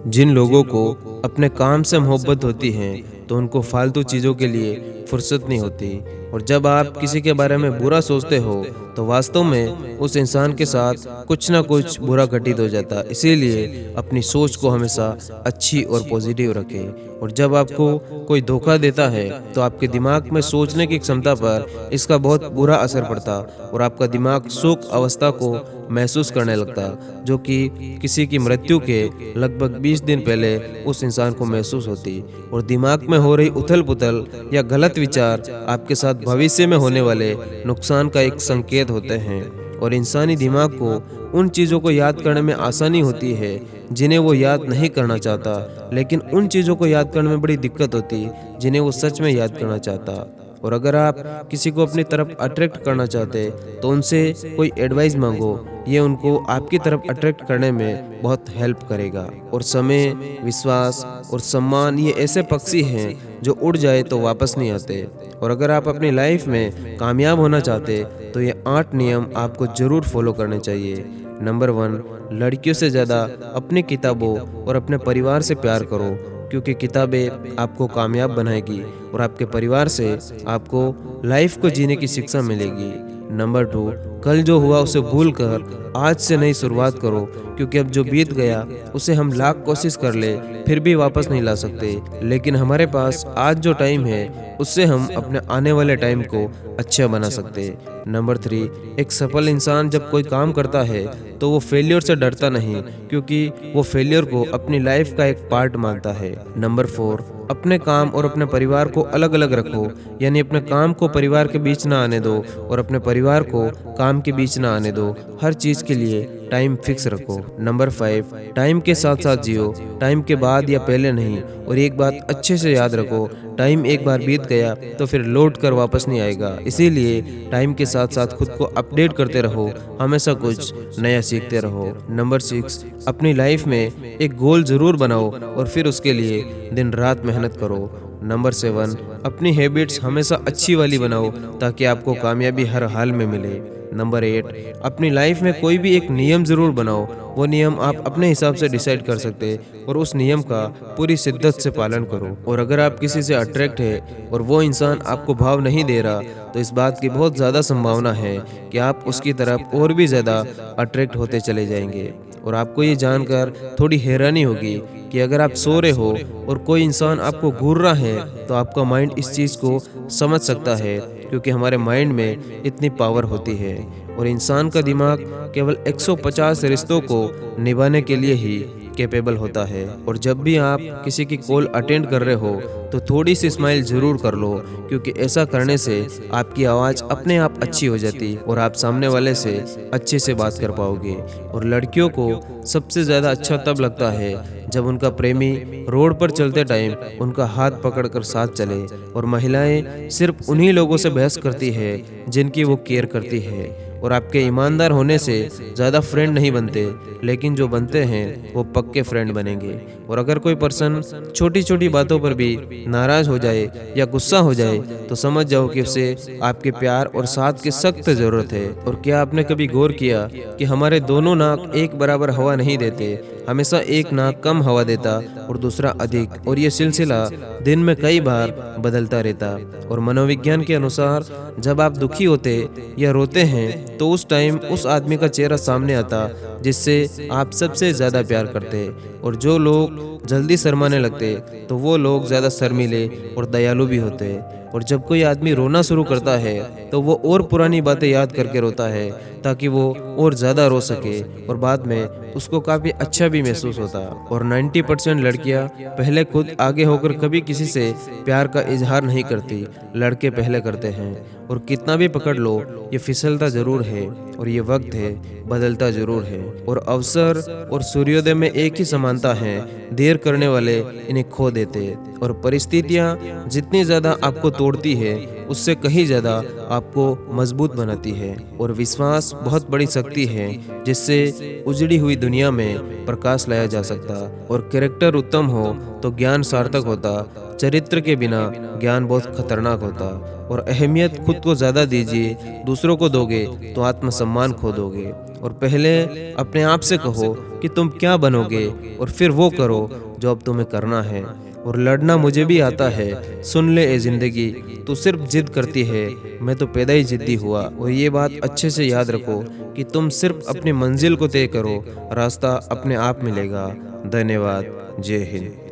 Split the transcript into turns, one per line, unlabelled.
जिन लोगों को अपने काम से मोहब्बत होती है तो उनको फालतू चीज़ों के लिए फुर्सत नहीं होती। और जब आप किसी के बारे में बुरा सोचते हो तो वास्तव में उस इंसान के साथ कुछ ना कुछ बुरा घटित हो जाता है। इसीलिए अपनी सोच को हमेशा अच्छी और पॉजिटिव रखें। और जब आपको कोई धोखा देता है तो आपके दिमाग में सोचने की क्षमता पर इसका बहुत बुरा असर पड़ता और आपका दिमाग शोक अवस्था को महसूस करने लगता, जो कि किसी की मृत्यु के लगभग 20 दिन पहले उस इंसान को महसूस होती। और दिमाग में हो रही उथल पुथल या गलत विचार आपके साथ भविष्य में होने वाले नुकसान का एक संकेत होते हैं। और इंसानी दिमाग को उन चीज़ों को याद करने में आसानी होती है जिन्हें वो याद नहीं करना चाहता, लेकिन उन चीज़ों को याद करने में बड़ी दिक्कत होती जिन्हें वो सच में याद करना चाहता। और अगर आप किसी को अपनी तरफ अट्रैक्ट करना चाहते तो उनसे कोई एडवाइस मांगो, ये उनको आपकी तरफ अट्रैक्ट करने में बहुत हेल्प करेगा। और समय, विश्वास और सम्मान ये ऐसे पक्षी हैं जो उड़ जाए तो वापस नहीं आते। और अगर आप अपनी लाइफ में कामयाब होना चाहते तो ये 8 नियम आपको ज़रूर फॉलो करने चाहिए। नंबर 1, लड़कियों से ज़्यादा अपनी किताबों और अपने परिवार से प्यार करो, क्योंकि किताबें आपको कामयाब बनाएगी और आपके परिवार से आपको लाइफ को जीने की शिक्षा मिलेगी। नंबर 2, कल जो हुआ उसे भूल कर आज से नई शुरुआत करो, क्योंकि अब जो बीत गया उसे हम लाख कोशिश कर ले फिर भी वापस नहीं ला सकते, लेकिन हमारे पास आज जो टाइम है उससे हम अपने आने वाले टाइम को अच्छा बना सकते। नंबर 3, एक सफल इंसान जब कोई काम करता है तो वो फेलियर से डरता नहीं, क्योंकि वो फेलियर को अपनी लाइफ का एक पार्ट मानता है। नंबर 4, अपने काम और अपने परिवार को अलग अलग रखो, यानी अपने काम को परिवार के बीच ना आने दो और अपने परिवार को काम के बीच ना आने दो। हर चीज़ के लिए टाइम फिक्स रखो। नंबर 5, टाइम के साथ साथ जियो, टाइम के बाद या पहले नहीं। और एक बात अच्छे से याद रखो, टाइम एक बार बीत गया तो फिर लौट कर वापस नहीं आएगा। इसीलिए टाइम के साथ साथ खुद को अपडेट करते रहो, हमेशा कुछ नया सीखते रहो। नंबर 6, अपनी लाइफ में एक गोल जरूर बनाओ और फिर उसके लिए दिन रात मेहनत करो। नंबर 7, अपनी हैबिट्स हमेशा अच्छी वाली बनाओ ताकि आपको कामयाबी हर हाल में मिले। नंबर 8, अपनी लाइफ में कोई भी एक नियम ज़रूर बनाओ, वो नियम आप अपने हिसाब से डिसाइड कर सकते और उस नियम का पूरी शिद्दत से पालन करो। और अगर आप किसी से अट्रैक्ट है और वो इंसान आपको भाव नहीं दे रहा तो इस बात की बहुत ज़्यादा संभावना है कि आप उसकी तरफ और भी ज़्यादा अट्रैक्ट होते चले जाएंगे। और आपको ये जानकर थोड़ी हैरानी होगी कि अगर आप सो रहे हो और कोई इंसान आपको घूर रहा है तो आपका माइंड इस चीज़ को समझ सकता है, क्योंकि हमारे माइंड में इतनी पावर होती है। और इंसान का दिमाग केवल 150 रिश्तों को निभाने के लिए ही कैपेबल होता है। और जब भी आप किसी की कॉल अटेंड कर रहे हो तो थोड़ी सी स्माइल जरूर कर लो, क्योंकि ऐसा करने से आपकी आवाज़ अपने आप अच्छी हो जाती और आप सामने वाले से अच्छे से बात कर पाओगे। और लड़कियों को सबसे ज़्यादा अच्छा तब लगता है जब उनका प्रेमी रोड पर चलते टाइम उनका हाथ पकड़कर साथ चले। और महिलाएं सिर्फ उन्हीं लोगों से बहस करती है जिनकी वो केयर करती है। और आपके ईमानदार होने से ज़्यादा फ्रेंड नहीं बनते, लेकिन जो बनते हैं वो पक्के फ्रेंड बनेंगे। और अगर कोई पर्सन छोटी छोटी बातों पर भी नाराज़ हो जाए या गुस्सा हो जाए तो समझ जाओ कि उसे आपके प्यार और साथ की सख्त ज़रूरत है। और क्या आपने कभी गौर किया कि हमारे दोनों नाक एक बराबर हवा नहीं देते, हमेशा एक नाक कम हवा देता और दूसरा अधिक, और ये सिलसिला दिन में कई बार बदलता रहता। और मनोविज्ञान के अनुसार जब आप दुखी होते या रोते हैं तो उस टाइम उस आदमी का चेहरा सामने आता जिससे आप सबसे ज़्यादा प्यार करते। और जो लोग जल्दी शर्माने लगते तो वो लोग ज़्यादा शर्मीले और दयालु भी होते। और जब कोई आदमी रोना शुरू करता है तो वो और पुरानी बातें याद करके रोता है ताकि वो और ज़्यादा रो सके, और बाद में उसको काफ़ी अच्छा भी महसूस होता। और 90% लड़कियां पहले खुद आगे होकर कभी किसी से प्यार का इजहार नहीं करती, लड़के पहले करते हैं। और कितना भी पकड़ लो ये फिसलता ज़रूर है और ये वक्त है बदलता ज़रूर है। और अवसर और सूर्योदय में एक ही समानता है, देर करने वाले इन्हें खो देते। और परिस्थितियाँ जितनी ज़्यादा आपको तोड़ती है उससे कहीं ज़्यादा आपको मजबूत बनाती है। और विश्वास बहुत बड़ी शक्ति है जिससे उजड़ी हुई दुनिया में प्रकाश लाया जा सकता। और कैरेक्टर उत्तम हो तो ज्ञान सार्थक होता, चरित्र के बिना ज्ञान बहुत खतरनाक होता। और अहमियत खुद को ज़्यादा दीजिए, दूसरों को दोगे तो आत्मसम्मान खो दोगे। और पहले अपने आप से कहो कि तुम क्या बनोगे, और फिर वो करो जो अब तुम्हें करना है। और लड़ना मुझे भी आता है, सुन ले ए जिंदगी, तू सिर्फ जिद करती है, मैं तो पैदा ही जिद्दी हुआ। और ये बात अच्छे से याद रखो कि तुम सिर्फ अपनी मंजिल को तय करो, रास्ता अपने आप मिलेगा। धन्यवाद। जय हिंद।